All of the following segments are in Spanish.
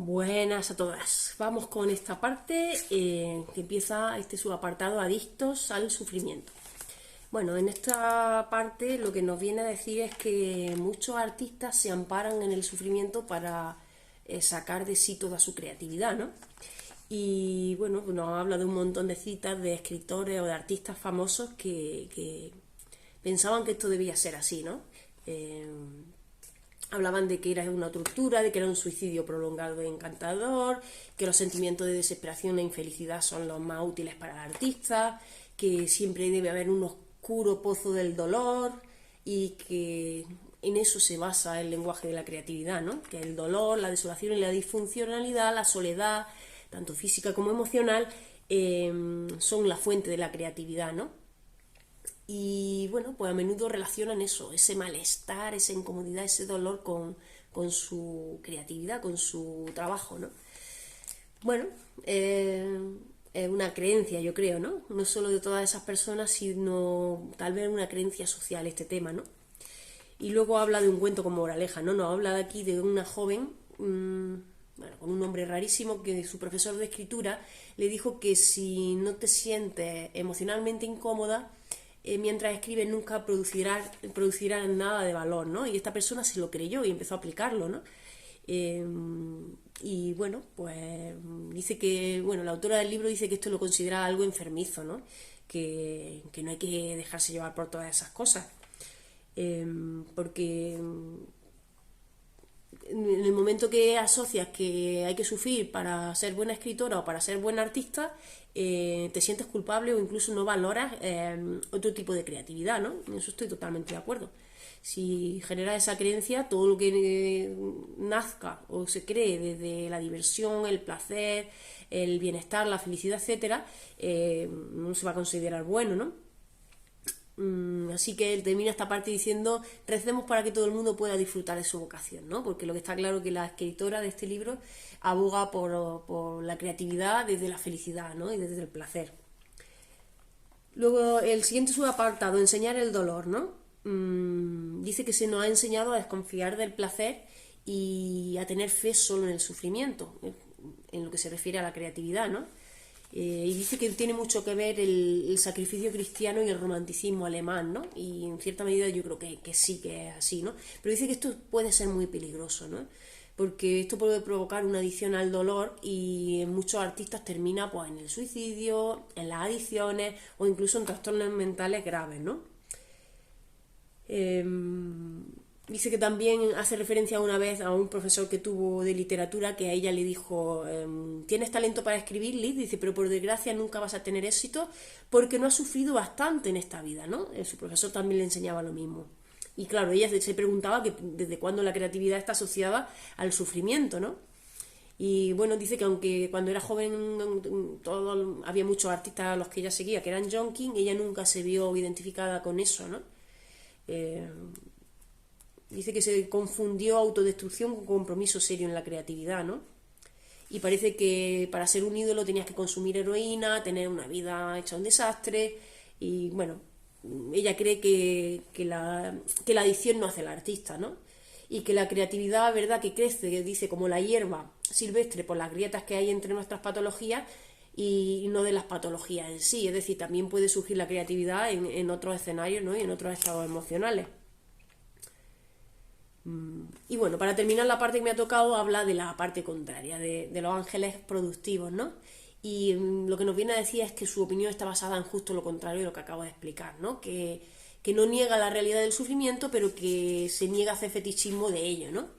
Buenas a todas. Vamos con esta parte que empieza este subapartado adictos al sufrimiento. Bueno, en esta parte lo que nos viene a decir es que muchos artistas se amparan en el sufrimiento para sacar de sí toda su creatividad, ¿no? Y bueno, pues nos habla de un montón de citas de escritores o de artistas famosos que pensaban que esto debía ser así, ¿no? Eh, Hablaban de que era una tortura, de que era un suicidio prolongado e encantador, que los sentimientos de desesperación e infelicidad son los más útiles para el artista, que siempre debe haber un oscuro pozo del dolor y que en eso se basa el lenguaje de la creatividad, ¿no? Que el dolor, la desolación y la disfuncionalidad, la soledad, tanto física como emocional, son la fuente de la creatividad, ¿no? Y bueno, pues a menudo relacionan eso, ese malestar, esa incomodidad, ese dolor con su creatividad, con su trabajo, ¿no? Bueno, es una creencia, yo creo, ¿no? No solo de todas esas personas, sino tal vez una creencia social este tema, ¿no? Y luego habla de un cuento con moraleja, ¿no? Nos habla de aquí de una joven, bueno, con un nombre rarísimo, que su profesor de escritura le dijo que si no te sientes emocionalmente incómoda, mientras escribes nunca producirá nada de valor, ¿no? Y esta persona se lo creyó y empezó a aplicarlo, ¿no? Eh, y bueno, pues dice que, bueno, la autora del libro dice que esto lo considera algo enfermizo, ¿no? Que no hay que dejarse llevar por todas esas cosas. Porque en el momento que asocias que hay que sufrir para ser buena escritora o para ser buena artista, te sientes culpable o incluso no valoras otro tipo de creatividad, ¿no? En eso estoy totalmente de acuerdo. Si genera esa creencia, todo lo que nazca o se cree desde la diversión, el placer, el bienestar, la felicidad, etcétera, no se va a considerar bueno, ¿no? Así que él termina esta parte diciendo: recemos para que todo el mundo pueda disfrutar de su vocación, ¿no? Porque lo que está claro es que la escritora de este libro aboga por la creatividad desde la felicidad, ¿no? Y desde el placer. Luego el siguiente subapartado, enseñar el dolor, ¿no? Dice que se nos ha enseñado a desconfiar del placer y a tener fe solo en el sufrimiento, en lo que se refiere a la creatividad, ¿no? Y dice que tiene mucho que ver el sacrificio cristiano y el romanticismo alemán, ¿no? Y en cierta medida yo creo que sí que es así, ¿no? Pero dice que esto puede ser muy peligroso, ¿no? Porque esto puede provocar una adicción al dolor y en muchos artistas termina pues en el suicidio, en las adicciones o incluso en trastornos mentales graves, ¿no? Eh, Dice que también hace referencia una vez a un profesor que tuvo de literatura que a ella le dijo: tienes talento para escribir, Liz, dice, pero por desgracia nunca vas a tener éxito porque no has sufrido bastante en esta vida, ¿no? Su profesor también le enseñaba lo mismo. Y claro, ella se preguntaba que desde cuándo la creatividad está asociada al sufrimiento, ¿no? Y bueno, dice que aunque cuando era joven había muchos artistas a los que ella seguía que eran junkies, ella nunca se vio identificada con eso, ¿no? Eh, Dice que se confundió autodestrucción con compromiso serio en la creatividad, ¿no? Y parece que para ser un ídolo tenías que consumir heroína, tener una vida hecha un desastre. Y bueno, ella cree que la adicción no hace al artista, ¿no? Y que la creatividad, verdad, que crece, dice, como la hierba silvestre por las grietas que hay entre nuestras patologías y no de las patologías en sí. Es decir, también puede surgir la creatividad en otros escenarios, ¿no? Y en otros estados emocionales. Y bueno, para terminar la parte que me ha tocado, habla de la parte contraria, de los ángeles productivos, ¿no? Y lo que nos viene a decir es que su opinión está basada en justo lo contrario de lo que acabo de explicar, ¿no? Que no niega la realidad del sufrimiento, pero que se niega a hacer fetichismo de ello, ¿no?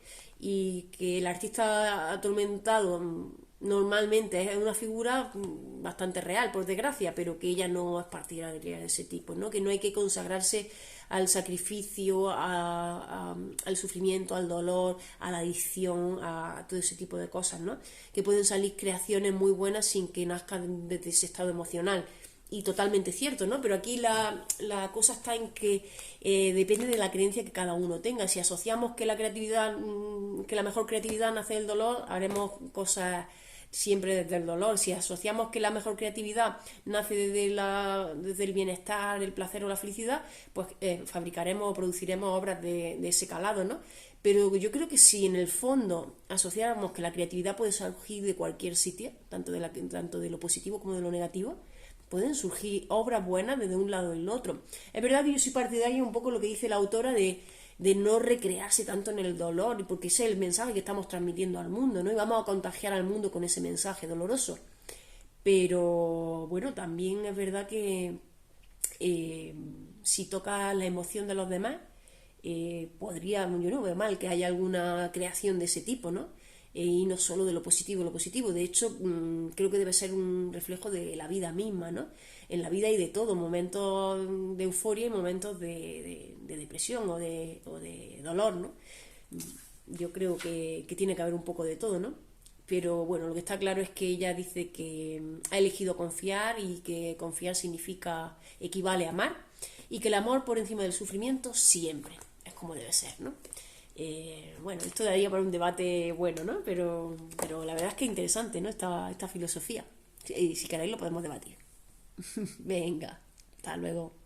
Y que el artista atormentado normalmente es una figura bastante real, por desgracia, pero que ella no es partidaria de ese tipo, ¿no? Que no hay que consagrarse al sacrificio, al sufrimiento, al dolor, a la adicción, a todo ese tipo de cosas, ¿no? Que pueden salir creaciones muy buenas sin que nazcan desde ese estado emocional. Y totalmente cierto, ¿no? Pero aquí la cosa está en que depende de la creencia que cada uno tenga. Si asociamos que la creatividad, que la mejor creatividad nace del dolor, haremos cosas siempre desde el dolor. Si asociamos que la mejor creatividad nace desde el bienestar, el placer o la felicidad, pues fabricaremos o produciremos obras de ese calado, ¿no? Pero yo creo que si en el fondo asociáramos que la creatividad puede surgir de cualquier sitio, tanto de lo positivo como de lo negativo, pueden surgir obras buenas desde un lado y del otro. Es verdad que yo soy partidaria un poco lo que dice la autora de no recrearse tanto en el dolor, porque ese es el mensaje que estamos transmitiendo al mundo, ¿no? Y vamos a contagiar al mundo con ese mensaje doloroso. Pero bueno, también es verdad que eh, si toca la emoción de los demás, podría, yo no veo mal que haya alguna creación de ese tipo, ¿no? Y no solo de lo positivo, lo positivo. De hecho, creo que debe ser un reflejo de la vida misma, ¿no? En la vida hay de todo, momentos de euforia y momentos de depresión o de dolor, ¿no? Yo creo que tiene que haber un poco de todo, ¿no? Pero bueno, lo que está claro es que ella dice que ha elegido confiar y que confiar significa, equivale a amar y que el amor por encima del sufrimiento siempre es como debe ser, ¿no? Bueno, esto daría para un debate bueno, ¿no? Pero la verdad es que es interesante, ¿no? Esta filosofía. Y si queréis lo podemos debatir. Venga, hasta luego.